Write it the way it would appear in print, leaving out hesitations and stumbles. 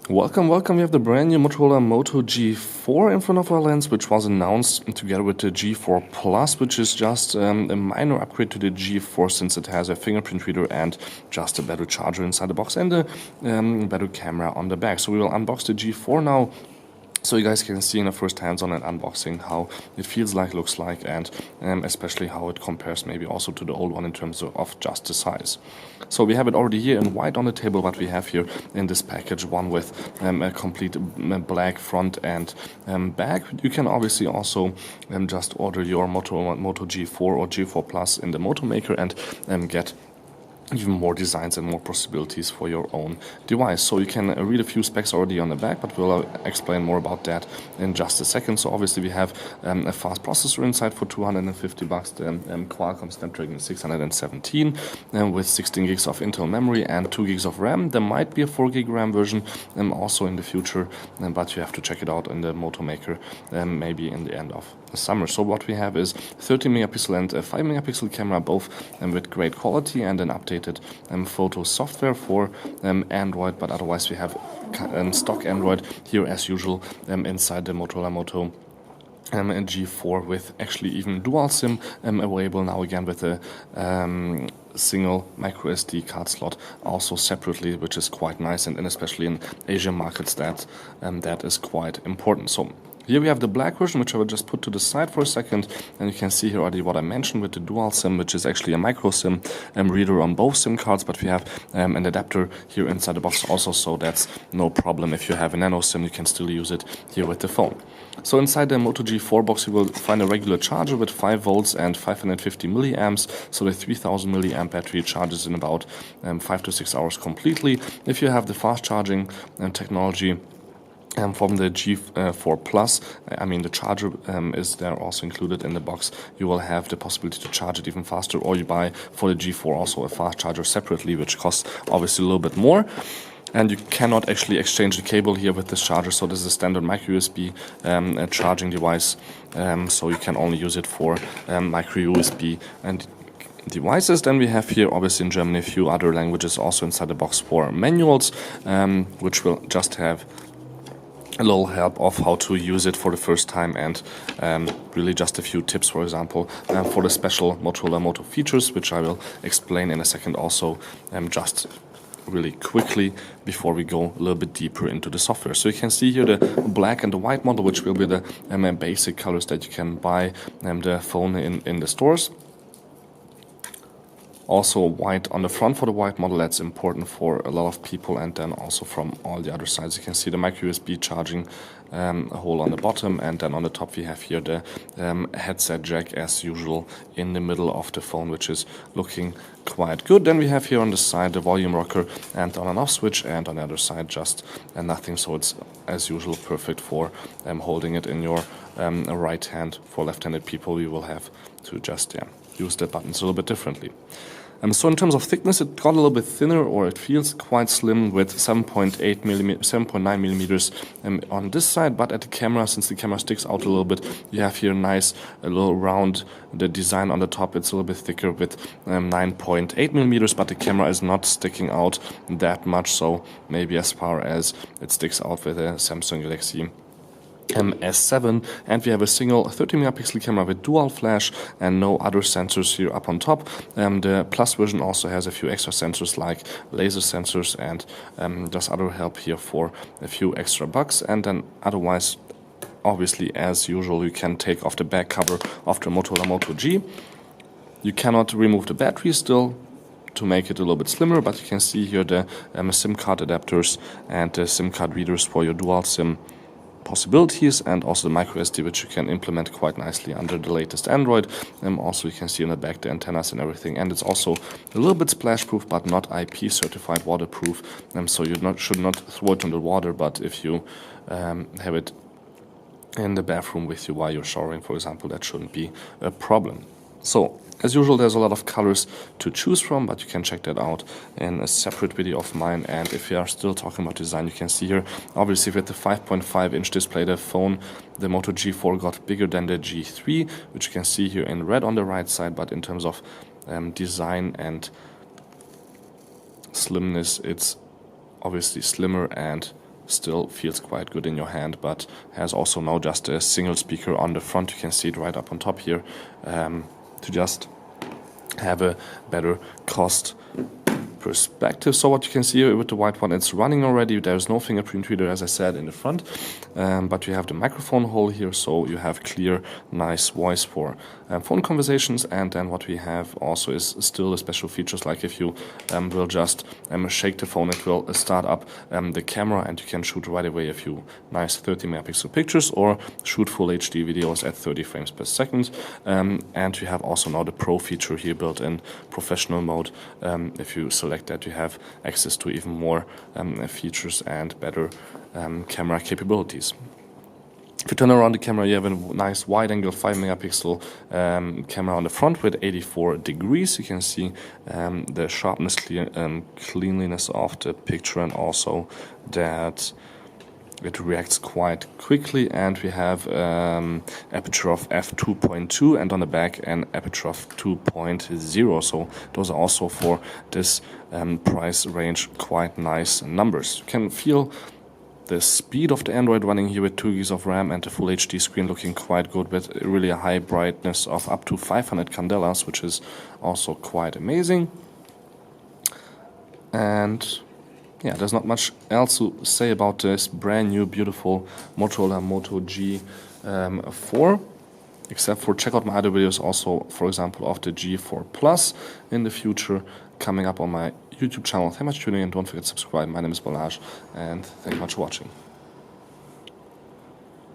Welcome. We have the brand new Motorola Moto G4 in front of our lens, which was announced together with the G4 Plus, which is just a minor upgrade to the G4 since it has a fingerprint reader and just a better charger inside the box and a better camera on the back. So we will unbox the G4 now, so you guys can see in a first hands-on and unboxing how it feels like, looks like, and especially how it compares maybe also to the old one in terms of just the size. So we have it already here in white on the table, but we have here in this package one with a complete black front and back. You can obviously also just order your Moto G4 or G4 Plus in the Moto Maker and get even more designs and more possibilities for your own device. So you can read a few specs already on the back, but we'll explain more about that in just a second. So obviously we have a fast processor inside for $250, the Qualcomm Snapdragon 617 with 16 gigs of internal memory and 2 gigs of RAM. There might be a 4 gig RAM version also in the future, but you have to check it out in the Moto Maker maybe in the end of the summer. So what we have is 13 megapixel and a 5 megapixel camera, both with great quality, and an updated photo software for Android, but otherwise we have stock Android here as usual inside the Motorola Moto G4, with actually even dual SIM available now, again with a single micro SD card slot also separately, which is quite nice, and especially in Asian markets that is quite important. So here we have the black version, which I will just put to the side for a second, and you can see here already what I mentioned with the dual SIM, which is actually a micro SIM reader on both SIM cards, but we have an adapter here inside the box also, so that's no problem. If you have a nano SIM, you can still use it here with the phone. So inside the Moto G4 box you will find a regular charger with 5 volts and 550 milliamps, so the 3000 milliamp battery charges in about 5 to 6 hours completely. If you have the fast charging technology from the G4 Plus, I mean the charger is there also included in the box, you will have the possibility to charge it even faster, or you buy for the G4 also a fast charger separately, which costs obviously a little bit more. And you cannot actually exchange the cable here with this charger, so this is a standard micro USB charging device, so you can only use it for micro USB and devices. Then we have here obviously in Germany a few other languages also inside the box for manuals, which will just have a little help of how to use it for the first time, and really just a few tips, for example, for the special Motorola Moto features, which I will explain in a second also, just really quickly before we go a little bit deeper into the software. So you can see here the black and the white model, which will be the basic colors that you can buy the phone in the stores. Also white on the front for the white model, that's important for a lot of people, and then also from all the other sides you can see the micro USB charging hole on the bottom, and then on the top we have here the headset jack as usual in the middle of the phone, which is looking quite good. Then we have here on the side the volume rocker and on and off switch, and on the other side just nothing, so it's as usual perfect for holding it in your right hand. For left-handed people you will have to just use the buttons a little bit differently. So in terms of thickness, it got a little bit thinner, or it feels quite slim, with 7.9 millimeters on this side. But at the camera, since the camera sticks out a little bit, you have here a little round the design on the top. It's a little bit thicker with 9.8 millimeters, but the camera is not sticking out that much, so maybe as far as it sticks out with a Samsung Galaxy S7. And we have a single 30 megapixel camera with dual flash and no other sensors here up on top. The Plus version also has a few extra sensors like laser sensors and just other help here for a few extra bucks. And then otherwise, obviously as usual, you can take off the back cover of the Motorola Moto G. You cannot remove the battery still to make it a little bit slimmer, but you can see here the SIM card adapters and the SIM card readers for your dual SIM possibilities, and also the micro SD, which you can implement quite nicely under the latest Android. Also you can see in the back the antennas and everything, and it's also a little bit splash proof but not IP certified waterproof, so you should not throw it in the water, but if you have it in the bathroom with you while you're showering, for example, that shouldn't be a problem. So as usual, there's a lot of colors to choose from, but you can check that out in a separate video of mine. And if you are still talking about design, you can see here, obviously with the 5.5-inch display, the phone, the Moto G4 got bigger than the G3, which you can see here in red on the right side, but in terms of design and slimness, it's obviously slimmer and still feels quite good in your hand, but has also now just a single speaker on the front. You can see it right up on top here, to just have a better cost perspective. So what you can see here with the white one, it's running already. There's no fingerprint reader, as I said, in the front, but you have the microphone hole here, so you have clear, nice voice for phone conversations. And then what we have also is still the special features, like if you will just shake the phone, it will start up the camera, and you can shoot right away a few nice 30 megapixel pictures or shoot full HD videos at 30 frames per second. And you have also now the Pro feature here built in professional mode. If you select that, you have access to even more features and better camera capabilities. If you turn around the camera, you have a nice wide-angle 5 megapixel camera on the front with 84 degrees. You can see the sharpness, cleanliness of the picture, and also that it reacts quite quickly. And we have aperture of f2.2 and on the back an aperture of 2.0. So those are also for this price range quite nice numbers. You can feel the speed of the Android running here with 2 GB of RAM and the full HD screen looking quite good with really a high brightness of up to 500 candelas, which is also quite amazing. And yeah, there's not much else to say about this brand new beautiful Motorola Moto G4, except for check out my other videos also, for example, of the G4 Plus in the future coming up on my YouTube channel. Thank you much for tuning in. Don't forget to subscribe. My name is Balazs, and thank you much for watching.